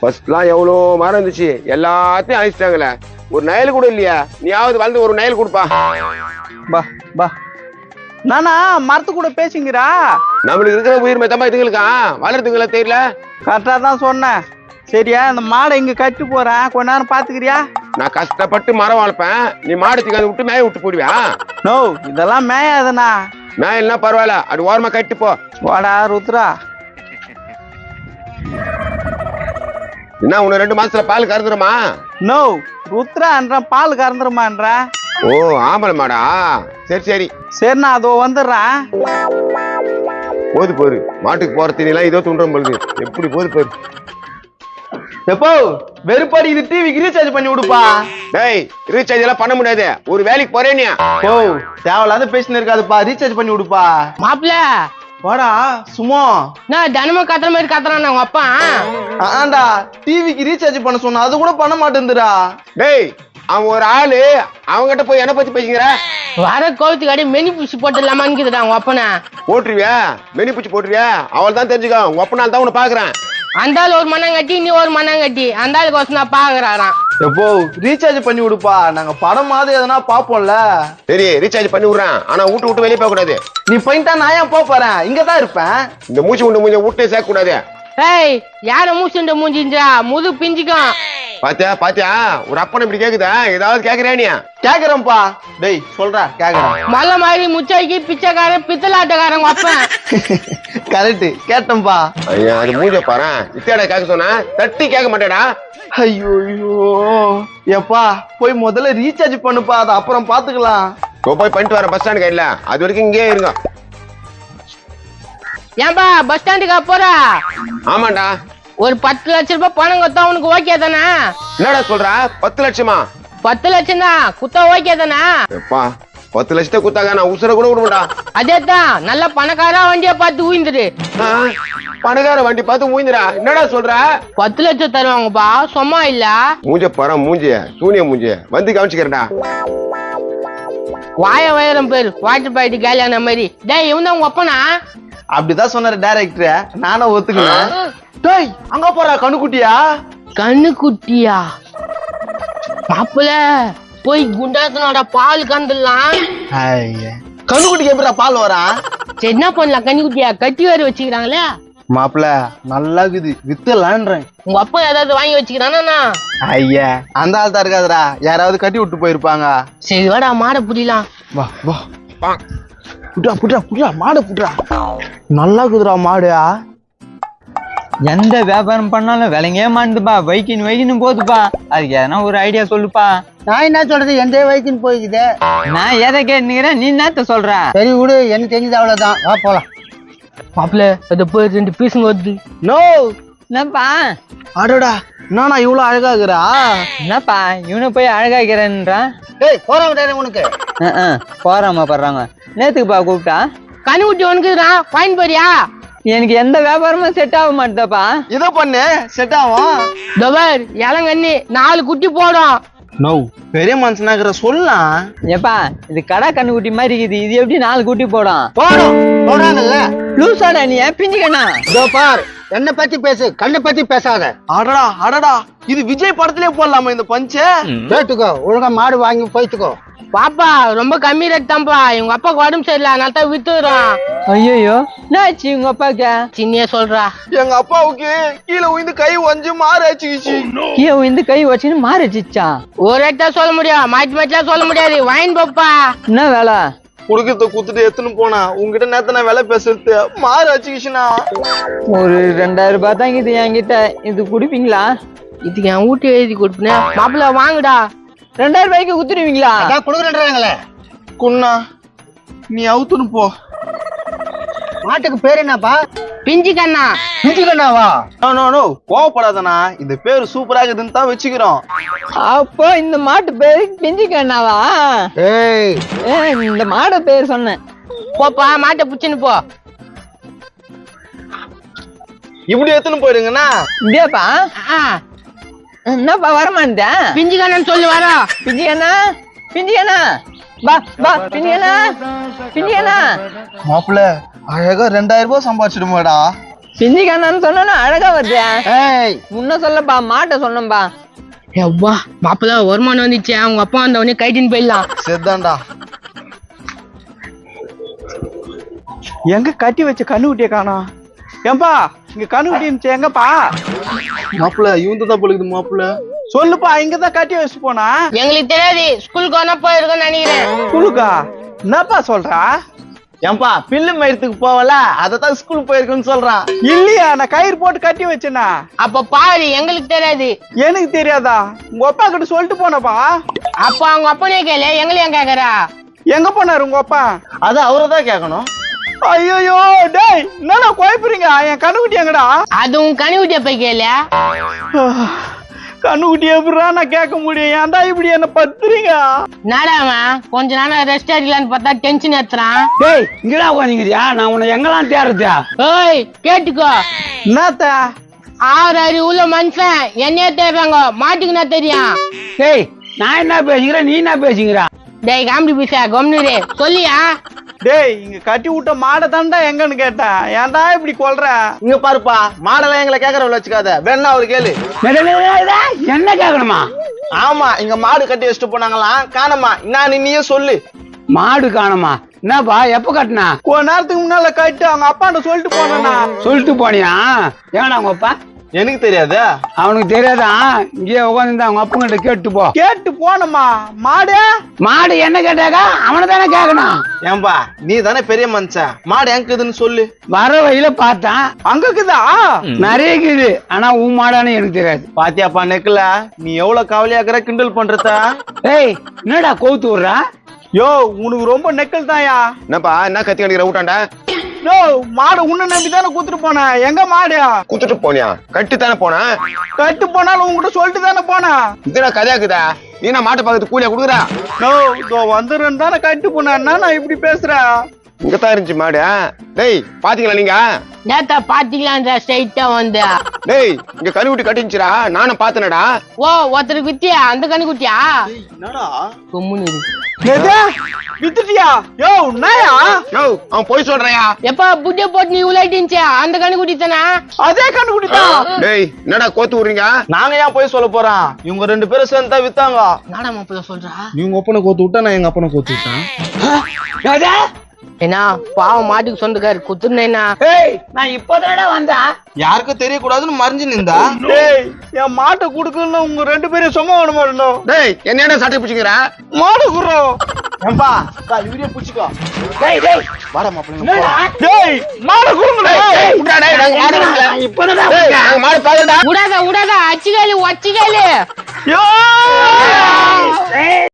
ஃபர்ஸ்ட்லாம் எவ்வளோ மரம் இருந்துச்சு, எல்லாத்தையும் அழிச்சிட்டாங்களே. ஒரு நயல் கூட இல்லையா? நீயாவது வந்து ஒரு நயல் கொடுப்பா. பா பா நானா மரத்து கூட பேசுங்கிறா? நம்மளுக்கு இருக்கிற உயிர் மெத்தமா இதுங்களுக்கா வளர்த்துங்களா தெரியல. கரெக்டா தான் சொன்னேன். சரியா, இந்த மாடை இங்க கட்டி போறேன், கொஞ்ச நேரம் பாத்துக்கிறியா? நான் கஷ்டப்பட்டு மரம் வளர்ப்பேன், நீ மாடு அதை விட்டு மேய விட்டு போடுவியா? நோ, இதெல்லாம் மேயாதுண்ணா. மேயல்னா பரவாயில்ல, அது ஓரமா கட்டி போ. வாடா ருத்ரா. என்ன உன்ன 2 மாசத்துல பால் கறந்துருமா? நோ, ருத்ரான்ற பால் கறந்துருமான்ற. ஓ ஆம்பளை மாடா, சரி சரி சரிண்ணா, அதோ வந்துடுறேன். போது போரு, மாட்டுக்கு போற தீனிலாம் இதோ துண்டுறோம் பொழுது. எப்படி போது போரு. எப்போ வெறுப்பாடி இது டிவிக்கு ரீசார்ஜ் பண்ணி விடுப்பா. டேய், ரீசார்ஜ் எல்லாம் பண்ண முடியாது, ஒரு வேலைக்கு போறேன். ஓ தேவையில்லாத பேசினு இருக்காதுப்பா, ரீசார்ஜ் பண்ணி விடுப்பா. மாப்பிள்ள வாடா சும்மா. நான் தினமும் கத்துற மாதிரி கத்துறான் உங்க அப்பா. ஆண்டா, டிவிக்கு ரீசார்ஜ் பண்ண சொன்னா அது கூட பண்ண மாட்டேங்குதுடா. டேய், அவன் ஒரு ஆளு, அவங்கிட்ட போய் என்ன பத்தி பேசிக்கிற? வர கோவத்துக்கு அடி மெனி பூசி போட்டுலாமான்னுக்குதுடா உங்க அப்பனை. போட்டுருவியா? மெனி பூச்சி போட்டுருவியா? அவள் தான் தெரிஞ்சுக்கோ, உங்க அப்பனால தான் உன்னை பாக்குறேன். அந்த ஆள் ஒரு மண்ணாங்கட்டி, நீ ஒரு மண்ணாங்கட்டி. அந்த ஆளுக்கு வசம் தான் பாக்குறாராம். எப்போ ரீசார்ஜ் பண்ணி விடுப்பா, நாங்க படம் மாதிரி எதனா பாப்போம்ல. சரி, ரீசார்ஜ் பண்ணி விடுறேன், ஆனா வீட்டு விட்டு வெளியே போக கூடாது. நீ போயிட்டா நான் ஏன் போறேன், இங்கதான் இருப்பேன். இந்த மூச்சு உண்டு மூஞ்ச விட்டு சேர்க்க கூடாது. ஏய், யார மூச்சுண்ட மூஞ்சின்றா, முது பிஞ்சுக்கும். பாத்தியா பாத்தியா, ஒரு அப்பனை இப்படி கேக்குதா? ஏதாவது கேக்குறியா நீ? கேக்குறேன்ப்பா. டேய் சொல்றா, கேக்குறேன். மல்ல மாதிரி முச்சாக்கி பிச்சைக்காரன் பித்தலாட்டக்காரன் உங்க அப்பன். கரெக்ட், கேட்டேன்பா. ஐயா, அது மூஞ்ச பாரு, இத்தேடா கேட்க சொன்னா தட்டி கேட்க மாட்டேடா. ஐயோ எப்பா, போய் முதல்ல ரீசார்ஜ் பண்ணுப்பா, அது அப்புறம் பாத்துக்கலாம். போய் பண்ணிட்டு வர, பஸ் ஸ்டாண்டு கையில. அது வரைக்கும் இங்கே இருங்க. ஏன்பா பஸ் ஸ்டாண்டுக்கா போற? ஆமாண்டா. ஒரு 10 லட்சம் ரூபாய் பணம் கொடுத்தா உனக்கு ஓகே தானே? என்னடா சொல்ற? 10 லட்சமா? 10 லட்சம் தான் குத்தா ஓகே தானே? எப்பா, 10 லட்சத்தை குத்தாங்க, நான் உசுர கூட விடுமாடா. அதேதான், நல்ல பணக்காரா வண்டியை பார்த்து ஊய்ந்துரு. பணக்கார வண்டி பார்த்து ஊய்ந்துடா. என்னடா சொல்ற? 10 லட்சம் தருவாங்கப்பா, சும்மா இல்ல. மூஞ்ச பர மூஞ்சிய, சூனிய மூஞ்சிய வந்து கவனிச்சுக்கிறேன்டா. வாய வயரம் பேர் வாட்டர் பாயிட்டு காலியான மாதிரி. டேய், இவன் தான் உங்க அப்பனா? அப்படிதான் சொன்னாரு டைரக்டர், நானும் ஒத்துக்கிறேன். டேய், அங்க போறா கண்ணுக்குட்டியா? கண்ணுக்குட்டியா? மாப்பிள்ள போய் குண்டாசனோட பால் கந்துடலாம். கண்ணுக்குட்டிக்கு எப்படிடா பால் வரா? சரி, என்ன பண்ணலாம்? கண்ணுக்குட்டியா கட்டி வேறு வச்சுக்கிறாங்களே. மாப்பிள்ள நல்லா இருக்குது, வித்துலான்றேன். உங்க அப்பா ஏதாவது வாங்கி வச்சுக்கிறானா? ஐயா, அந்த ஆள் தான் இருக்காதுடா, யாராவது கட்டி விட்டு போயிருப்பாங்க. சரி வாடா, மாடை புடிலாம். வா வா, புட்ரா புட்ரா புட்ரா, மாடு புட்ரா. நல்லா இருக்குதுடா மாடு. எந்த வியாபாரம் பண்ணாலும் விலைங்கே மாட்டுப்பா, வைக்கின்னு போகுதுப்பா. அதுக்கு எதனா ஒரு ஐடியா சொல்லுப்பா. நான் என்ன சொல்றது, எந்த வயசுன்னு போயிக்குது. நான் எதை கேட்டுக்கிறேன், நீ என்னத்த சொல்ற? சரி விடு, எனக்கு தெரிஞ்சது அவ்வளவுதான். வா போலாம். மாப்பிள்ள அதை போய் 2 பீஸுங்க வருது. நோ, என்னப்பா? அடடா, என்னண்ணா இவ்வளவு அழகா இருக்கிறா? என்னப்பா இவனை போய் அழகாக்கிறேன்றான்? ஏய், போறாங்க உனக்கு. போறாமா படுறாங்க. நேத்துக்குப்பா கூப்பிட்டா? கண்ணுக்குட்டி உனக்குறான், வாங்கி போறியா? எனக்கு எந்த வியாபாரமும் செட் ஆக மாட்டேப்பா. இதை பண்ணு, செட் ஆகும். தவர் இளங்கண்ணி 4 குட்டி போடும். நோ, பெரிய மனுஷனாகிற சொல்லலாம். ஏப்பா, இது கடா கண்ணுக்குட்டி மாதிரி இருக்குது, இது எப்படி 4 குட்டி போடும்? போடும் போறாங்கல்ல. லூசாடா நீ, பிஞ்சுக்கண்ணா. இதோ பார், என்னை பத்தி பேசு, கண்ணை பத்தி பேசாத. அடடா அடடா, இது விஜய் படத்திலே போடலாமா இந்த பஞ்ச? கேட்டுக்கோ, ஒழுங்கா மாடு வாங்கி போயிட்டுக்கோ. பாப்பா ரொம்ப கம்மி ரேட் தான்ப்பா, இவங்க அப்பாக்கு உடம்பு சரியில்லை, அதனால தான் வித்துறோம். ஐயோ, என்னாச்சு உங்க அப்பாக்கு? சின்னிய சொல்றா. எங்க அப்பாவுக்கு கீழே விழுந்து கை ஒஞ்சு மாறாச்சுச்சு. கீழே விழுந்து கை வச்சுன்னு மாறிச்சிச்சா? ஒரு ரேட் தான் சொல்ல முடியும், மாற்றி மாற்றிலாம் சொல்ல முடியாது. வாங்கி போப்பா. என்ன வேலை? குடுக்கத்தை குத்துட்டு எத்துன்னு போனா, உங்ககிட்ட நேத்து நான் விலை பேசுறது மாறாச்சுச்சுனா. ஒரு 2000 ரூபாய் தான் இது என்கிட்ட, இது குடுப்பீங்களா? இதுக்கு என் ஊட்டி எழுதி கொடுப்பேன். மாப்பிள்ள வாங்குடா. 2000 ரூபாய்க்கு குத்துருவீங்களா? அதான் கொடுக்குறேன்றாங்களே. குண்ணா, நீ அவுத்துன்னு போ. மாட்டுக்கு பேர் என்னப்பா? பிஞ்சு கண்ணா. பிஞ்சு கண்ணாவா? நோ, கோவப்படாதனா, இந்த பேரு சூப்பரா இருக்குதுன்னு தான் வச்சுக்கிறோம். அப்போ இந்த மாட்டு பேரு பிஞ்சுக்கண்ணாவா? ஏய், இந்த மாட பேர் சொன்னேன். போப்பா, மாட்டை புச்சுன்னு போ. இப்படி எடுத்துன்னு போயிடுங்கண்ணா. இப்படியாப்பா? என்னப்பா வரமாட்டேன்? பிஞ்சு கண்ணன்னு சொல்லி வர. பிஞ்சுக்கண்ணா பா பா, பிஞ்சுக்கண்ணா. மாப்பிள்ள அழகா 2000 ரூபாய் சம்பாதிச்சிடுமாடா. பிஞ்சிக்கானு சொன்னா அழகா வருது. ஏய் முன்ன சொல்லப்பா, மாட்ட சொன்னப்பா. எவ்வா மாப்பிள்ள வருமானம் வந்துச்சு, அவங்க அப்பா வந்த உடனே கைட்டின்னு போயிடலாம். செத்தான்டா. எங்க கட்டி வச்ச கண்ணுக்குட்டிய காணோம்? ஏம்பா இங்க கண்ணுக்குட்டி இருந்துச்சு எங்கப்பா? மாப்பிள்ள இவந்து தான் பொழுது. மாப்பிள்ள சொல்லுப்பா, இங்கதான் கட்டி வச்சு போனா. எங்களுக்கு தெரியாது, ஸ்கூலுக்கு வேணா போயிருக்கோன்னு நினைக்கிறேன். ஸ்கூலுக்கா? என்னப்பா சொல்றா? ஏன்பா பில்லு மயிரத்துக்கு போவல, அததான் ஸ்கூல் போயிருக்குன்னு சொல்றான். இல்லையா, நான் கயிறு போட்டு கட்டி வச்சேனா. அப்ப பாரு, எங்களுக்கு தெரியாது. எனக்கு தெரியாதா? உங்க அப்பா கிட்ட சொல்லிட்டு போனப்பா. அப்ப அவங்க அப்பனே கேளு, எங்களையும் கேக்குறா. எங்க போனாரு உங்க அப்பா? அது அவரதான் கேட்கணும். ஐயோ டேய், என்னடா குழப்பறீங்க? என் கண்ணுக்குட்டி எங்கடா? அதுவும் கனிவுட்டிய போய் கேளு. கண்ணுக்குட்டி எப்படா நான் கேட்க முடியும்? ஏன்டா இப்படி என்ன பத்துறீங்க? நாடாமா கொஞ்ச நாள் ரெஸ்ட் எடுக்கலான்னு பார்த்தா டென்ஷன் ஏத்துறான். டேய் இங்கடா உட்காந்துக்கிறியா? நான் உன்னை எங்கெல்லாம் தேடுறதா? ஏய் கேட்டுக்கோ, என்னத்த? 6 அறிவு உள்ள மனுஷன் என்னையே தேடுறாங்க, மாட்டுக்குன்னா தெரியும். டேய் நான் என்ன பேசுகிறேன், நீ என்ன பேசுகிற? டேய் காமெடி பீசா கம்னுரே சொல்லியா? டேய் இங்க கட்டி விட்ட மாடை தான்டா எங்கன்னு கேட்டேன். ஏன்டா இப்படி கொல்ற? இங்க பாருப்பா, மாடெல்லாம் எங்களை கேக்குறவள வச்சுக்காத, வேணா அவரு கேளு. என்ன கேட்கணுமா? ஆமா, இங்க மாடு கட்டி வச்சுட்டு போனாங்களாம், காணமா. நான் நீயே சொல்லு. மாடு காணுமா? என்னப்பா எப்ப கட்டினா? கொஞ்ச நேரத்துக்கு முன்னால கட்டு அவங்க அப்பாண்ட சொல்லிட்டு போனா. சொல்லிட்டு போனியா? ஏன்னா அவங்க அப்பா? எனக்கு தெரியாது. அவனுக்கு தெரியாதா? இங்கே உட்காந்து அவங்க அப்பங்கிட்ட கேட்டு போ. கேட்டு போனமா? மாடு மாடு என்ன கேட்டாக்கா அவனை தானே கேட்கணும். ஏன்பா நீ தானே பெரிய மனுஷன், மாடு எங்குதுன்னு சொல்லு. வர வழியில பார்த்தேன், அங்கக்குதா நிறைய இருக்குது. ஆனா உன் மாடானு எனக்கு தெரியாது. பாத்தியாப்பா நெக்கல, நீ எவ்வளவு கவலையாக்குற, கிண்டல் பண்றத. ஏய் என்னடா கவுத்து விடுற? யோ உனக்கு ரொம்ப நெக்கல் தான்யா. என்னப்பா என்ன கத்தி கணிக்கிற ஊட்டாண்ட? யோ மாடு உன்னை நம்பி தானே கூத்துட்டு போன. எங்க மாடு? குத்துட்டு போனியா? கட்டு தானே போன. கட்டு போனாலும் உங்ககிட்ட சொல்லிட்டு தானே போன. இதுனா கதையாக்குதா? நீ என்ன மாட்டு பக்கத்து கூலியா குடுக்குறா? வந்துருன்னு தானே கட்டு போனா. நான் இப்படி பேசுறேன். இங்கதான் இருந்துச்சு மாடு. டேய் பாத்தீங்களா நீங்க? நேத்தா பாத்தீங்களா ஸ்ட்ரைட்டா வந்து. டேய் இங்க கண்ணுக்குட்டி கட்டிச்சுடா, நானும் பாத்தனடா. ஓ ஒருத்தருக்கு வித்தியா அந்த கண்ணுக்குட்டியா? என்னடா கொம்முன்னு வித்துட்டியா? யோ நாயா? யோ அவன் போய் சொல்றாயா? எப்ப புட்டிய போட்டு நீ உலாட்டின்ச்சா அந்த கண்ணுக்குட்டி தானே? அதே கண்ணுக்குட்டி தான். டேய் என்னடா கோத்து விடுறீங்க? நாங்க ஏன் போய் சொல்ல போறோம்? இவங்க 2 பேரும் சேர்ந்து தான் வித்தாங்க. நாடா மாப்பிள்ள சொல்றா? நீ உங்க அப்பனை கோத்து விட்டா, நான் எங்க அப்பனை கோத்து விட்டேன். என்ன பாவம் மாட்டுக்கு சொந்தக்காரு குத்துனேனா? ஏய் நான் இப்பதானடா வந்தேன். யாருக்கும் தெரியக்கூடாதுன்னு மறைஞ்சு நின்றா. டேய் என் மாட்டை குடுக்கணும், உங்க 2 பேரும் சும்மா விட மாட்டோம். டேய் என்னடா சட்டை பிடிச்சிக்கிற? மாடு குடுறோம். ஏம்பா வீடியோ பிடிச்சிக்கோ. டேய் டேய் வாடா மாப்பிள்ளை. டேய் மாடு குடுங்க. டேய் உடா டேய் நாங்க மாடு குடுங்க. இப்பதானடா டேய் நாங்க மாடு பாக்கறடா. உடாத உடாத அச்சிகாலி ஒச்சிகாலி. யோ